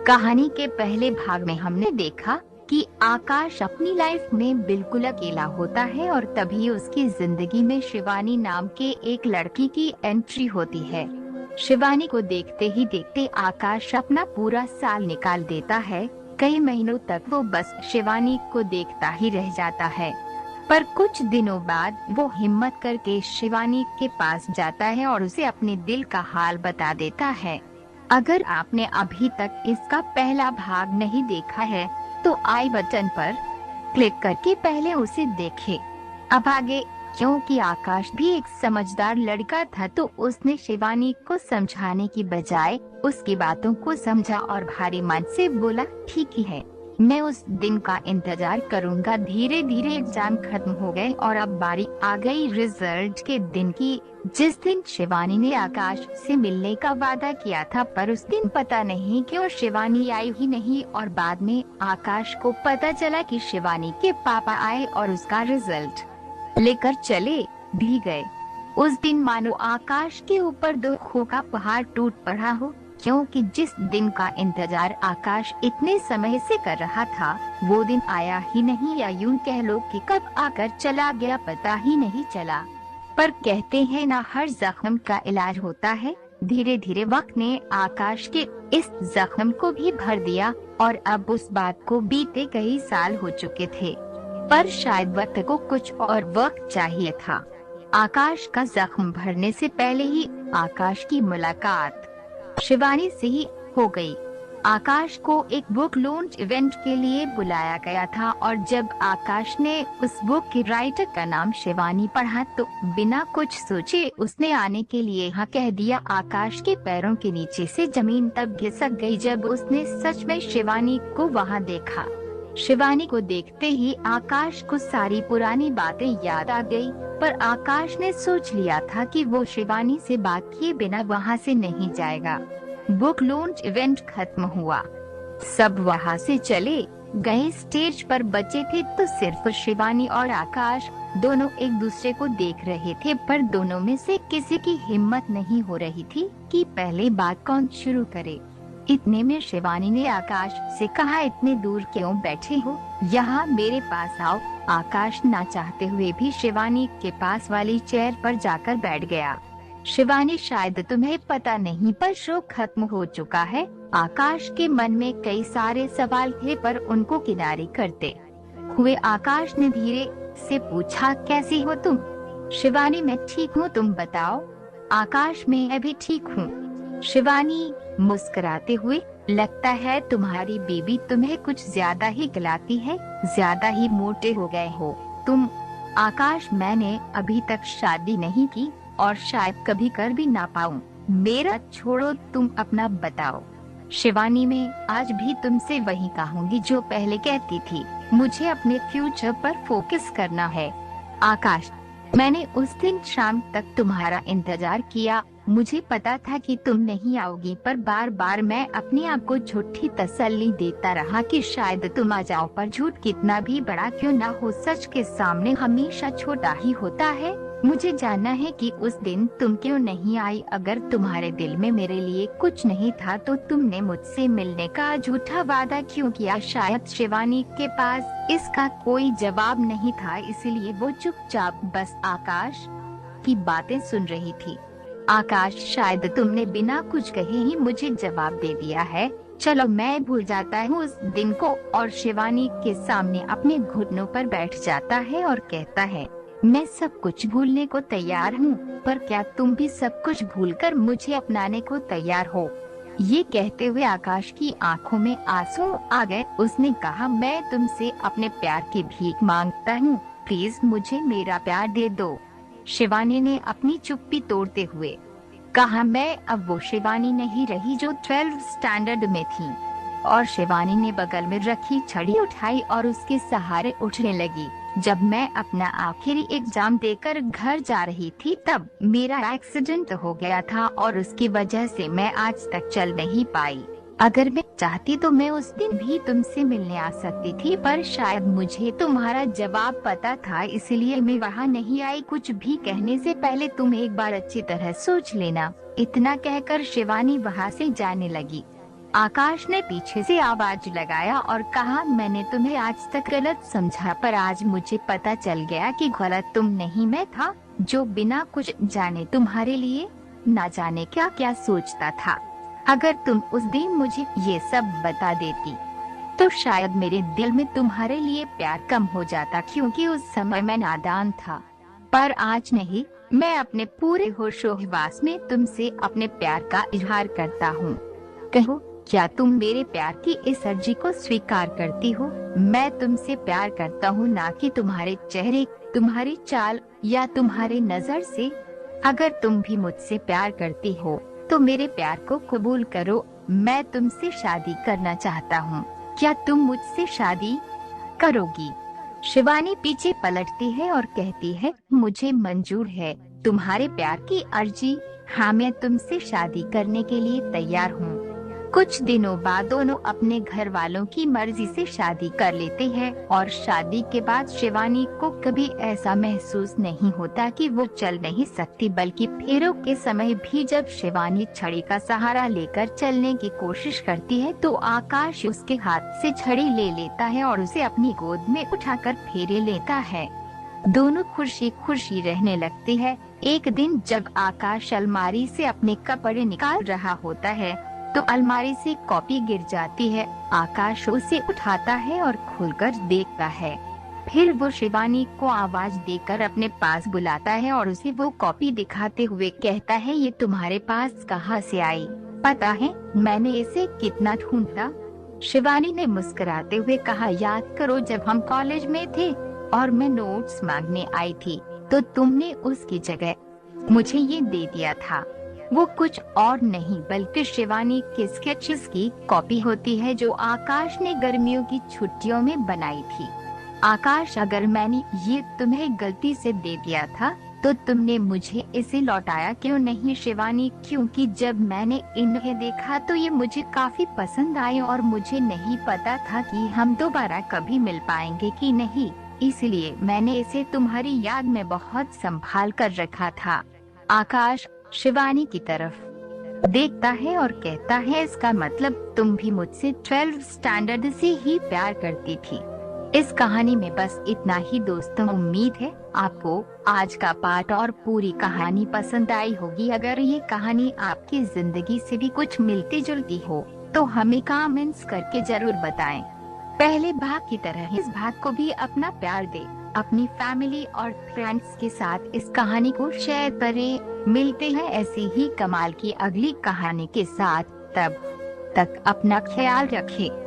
कहानी के पहले भाग में हमने देखा कि आकाश अपनी लाइफ में बिल्कुल अकेला होता है और तभी उसकी जिंदगी में शिवानी नाम के एक लड़की की एंट्री होती है। शिवानी को देखते ही देखते आकाश अपना पूरा साल निकाल देता है। कई महीनों तक वो बस शिवानी को देखता ही रह जाता है। पर कुछ दिनों बाद वो हिम्मत करके शिवानी के पास जाता है और उसे अपने दिल का हाल बता देता है। अगर आपने अभी तक इसका पहला भाग नहीं देखा है तो आई बटन पर क्लिक करके पहले उसे देखें। अब आगे, क्योंकि आकाश भी एक समझदार लड़का था तो उसने शिवानी को समझाने की बजाय उसकी बातों को समझा और भारी मन से बोला, ठीक ही है, मैं उस दिन का इंतजार करूंगा। धीरे धीरे एग्जाम खत्म हो गए और अब बारी आ गई रिजल्ट के दिन की, जिस दिन शिवानी ने आकाश से मिलने का वादा किया था। पर उस दिन पता नहीं क्यों शिवानी आई ही नहीं और बाद में आकाश को पता चला कि शिवानी के पापा आए और उसका रिजल्ट लेकर चले भी गए। उस दिन मानो आकाश के ऊपर दुखों का पहाड़ टूट पड़ा हो, क्योंकि जिस दिन का इंतजार आकाश इतने समय से कर रहा था वो दिन आया ही नहीं, या यूं कह लो कि कब आकर चला गया पता ही नहीं चला। पर कहते हैं ना, हर जख्म का इलाज होता है। धीरे धीरे वक्त ने आकाश के इस जख्म को भी भर दिया और अब उस बात को बीते कई साल हो चुके थे, पर शायद वक्त को कुछ और वक्त चाहिए था। आकाश का जख्म भरने से पहले ही आकाश की मुलाकात शिवानी से ही हो गई। आकाश को एक बुक लॉन्च इवेंट के लिए बुलाया गया था और जब आकाश ने उस बुक के राइटर का नाम शिवानी पढ़ा तो बिना कुछ सोचे उसने आने के लिए हाँ कह दिया। आकाश के पैरों के नीचे से जमीन तब खिसक गई जब उसने सच में शिवानी को वहाँ देखा। शिवानी को देखते ही आकाश को सारी पुरानी बातें याद आ गई, पर आकाश ने सोच लिया था कि वो शिवानी से बात किए बिना वहाँ से नहीं जाएगा। बुक लॉन्च इवेंट खत्म हुआ, सब वहाँ से चले गए। स्टेज पर बचे थे तो सिर्फ शिवानी और आकाश, दोनों एक दूसरे को देख रहे थे, पर दोनों में से किसी की हिम्मत नहीं हो रही थी कि पहले बात कौन शुरू करे। इतने में शिवानी ने आकाश से कहा, इतने दूर क्यों बैठे हो, यहाँ मेरे पास आओ। आकाश ना चाहते हुए भी शिवानी के पास वाली चेयर पर जाकर बैठ गया। शिवानी, शायद तुम्हें पता नहीं पर शो खत्म हो चुका है। आकाश के मन में कई सारे सवाल थे पर उनको किनारे करते हुए आकाश ने धीरे से पूछा, कैसी हो तुम? शिवानी, मैं ठीक हूँ, तुम बताओ? आकाश, मैं भी ठीक हूँ। शिवानी मुस्कुराते हुए, लगता है तुम्हारी बीबी तुम्हें कुछ ज्यादा ही खिलाती है, ज्यादा ही मोटे हो गए हो तुम। आकाश, मैंने अभी तक शादी नहीं की और शायद कभी कर भी ना पाऊँ। मेरा छोड़ो, तुम अपना बताओ। शिवानी, मैं आज भी तुमसे वही कहूँगी जो पहले कहती थी, मुझे अपने फ्यूचर पर फोकस करना है। आकाश, मैंने उस दिन शाम तक तुम्हारा इंतजार किया। मुझे पता था कि तुम नहीं आओगी, पर बार बार मैं अपने आप को झूठी तसल्ली देता रहा कि शायद तुम आ जाओ, पर झूठ कितना भी बड़ा क्यों ना हो, सच के सामने हमेशा छोटा ही होता है। मुझे जानना है कि उस दिन तुम क्यों नहीं आई। अगर तुम्हारे दिल में मेरे लिए कुछ नहीं था तो तुमने मुझसे मिलने का झूठा वादा क्यों किया? शायद शिवानी के पास इसका कोई जवाब नहीं था, इसलिए वो चुपचाप बस आकाश की बातें सुन रही थी। आकाश, शायद तुमने बिना कुछ कहे ही मुझे जवाब दे दिया है। चलो, मैं भूल जाता हूँ उस दिन को। और शिवानी के सामने अपने घुटनों पर बैठ जाता है और कहता है, मैं सब कुछ भूलने को तैयार हूँ, पर क्या तुम भी सब कुछ भूलकर मुझे अपनाने को तैयार हो? ये कहते हुए आकाश की आंखों में आंसू आ गए। उसने कहा, मैं तुमसे अपने प्यार की भीख मांगता हूँ, प्लीज मुझे मेरा प्यार दे दो। शिवानी ने अपनी चुप्पी तोड़ते हुए कहा, मैं अब वो शिवानी नहीं रही जो 12th स्टैंडर्ड में थी। और शिवानी ने बगल में रखी छड़ी उठाई और उसके सहारे उठने लगी। जब मैं अपना आखिरी एग्जाम देकर घर जा रही थी तब मेरा एक्सीडेंट हो गया था और उसकी वजह से मैं आज तक चल नहीं पाई। अगर मैं चाहती तो मैं उस दिन भी तुमसे मिलने आ सकती थी, पर शायद मुझे तुम्हारा जवाब पता था, इसलिए मैं वहाँ नहीं आई। कुछ भी कहने से पहले तुम एक बार अच्छी तरह सोच लेना। इतना कहकर शिवानी वहाँ से जाने लगी। आकाश ने पीछे से आवाज लगाया और कहा, मैंने तुम्हें आज तक गलत समझा, पर आज मुझे पता चल गया कि गलत तुम नहीं मैं था, जो बिना कुछ जाने तुम्हारे लिए ना जाने क्या क्या सोचता था। अगर तुम उस दिन मुझे ये सब बता देती तो शायद मेरे दिल में तुम्हारे लिए प्यार कम हो जाता, क्योंकि उस समय मैं नादान था। पर आज नहीं, मैं अपने पूरे होशोहवास में तुमसे अपने प्यार का इजहार करता हूँ। कहो, क्या तुम मेरे प्यार की इस अर्जी को स्वीकार करती हो? मैं तुमसे प्यार करता हूँ, ना कि तुम्हारे चेहरे, तुम्हारी चाल या तुम्हारे नजर से। अगर तुम भी मुझसे प्यार करती हो तो मेरे प्यार को कबूल करो। मैं तुमसे शादी करना चाहता हूँ। क्या तुम मुझसे शादी करोगी? शिवानी पीछे पलटती है और कहती है, मुझे मंजूर है तुम्हारे प्यार की अर्जी। हाँ, मैं तुमसे शादी करने के लिए तैयार हूँ। कुछ दिनों बाद दोनों अपने घर वालों की मर्जी से शादी कर लेते हैं और शादी के बाद शिवानी को कभी ऐसा महसूस नहीं होता कि वो चल नहीं सकती, बल्कि फेरों के समय भी जब शिवानी छड़ी का सहारा लेकर चलने की कोशिश करती है तो आकाश उसके हाथ से छड़ी ले लेता है और उसे अपनी गोद में उठाकर फेरे लेता है। दोनों खुशी खुशी रहने लगते हैं। एक दिन जब आकाश अलमारी से अपने कपड़े निकाल रहा होता है तो अलमारी से कॉपी गिर जाती है। आकाश उसे उठाता है और खोलकर देखता है। फिर वो शिवानी को आवाज देकर अपने पास बुलाता है और उसे वो कॉपी दिखाते हुए कहता है, ये तुम्हारे पास कहाँ से आई? पता है मैंने इसे कितना ढूंढा? शिवानी ने मुस्कुराते हुए कहा, याद करो जब हम कॉलेज में थे और मैं नोट्स मांगने आई थी तो तुमने उसकी जगह मुझे ये दे दिया था। वो कुछ और नहीं बल्कि शिवानी के स्केचेस की कॉपी होती है जो आकाश ने गर्मियों की छुट्टियों में बनाई थी। आकाश, अगर मैंने ये तुम्हें गलती से दे दिया था तो तुमने मुझे इसे लौटाया क्यों नहीं? शिवानी, क्योंकि जब मैंने इन्हें देखा तो ये मुझे काफी पसंद आए और मुझे नहीं पता था कि हम दोबारा कभी मिल पाएंगे कि नहीं, इसलिए मैंने इसे तुम्हारी याद में बहुत संभाल कर रखा था। आकाश शिवानी की तरफ देखता है और कहता है, इसका मतलब तुम भी मुझसे 12th स्टैंडर्ड से ही प्यार करती थी। इस कहानी में बस इतना ही दोस्तों। उम्मीद है आपको आज का पाठ और पूरी कहानी पसंद आई होगी। अगर ये कहानी आपकी जिंदगी से भी कुछ मिलती जुलती हो तो हमें कमेंट्स करके जरूर बताएं। पहले भाग की तरह इस भाग को भी अपना प्यार दे। अपनी फैमिली और फ्रेंड्स के साथ इस कहानी को शेयर करें। मिलते हैं ऐसी ही कमाल की अगली कहानी के साथ। तब तक अपना ख्याल रखें।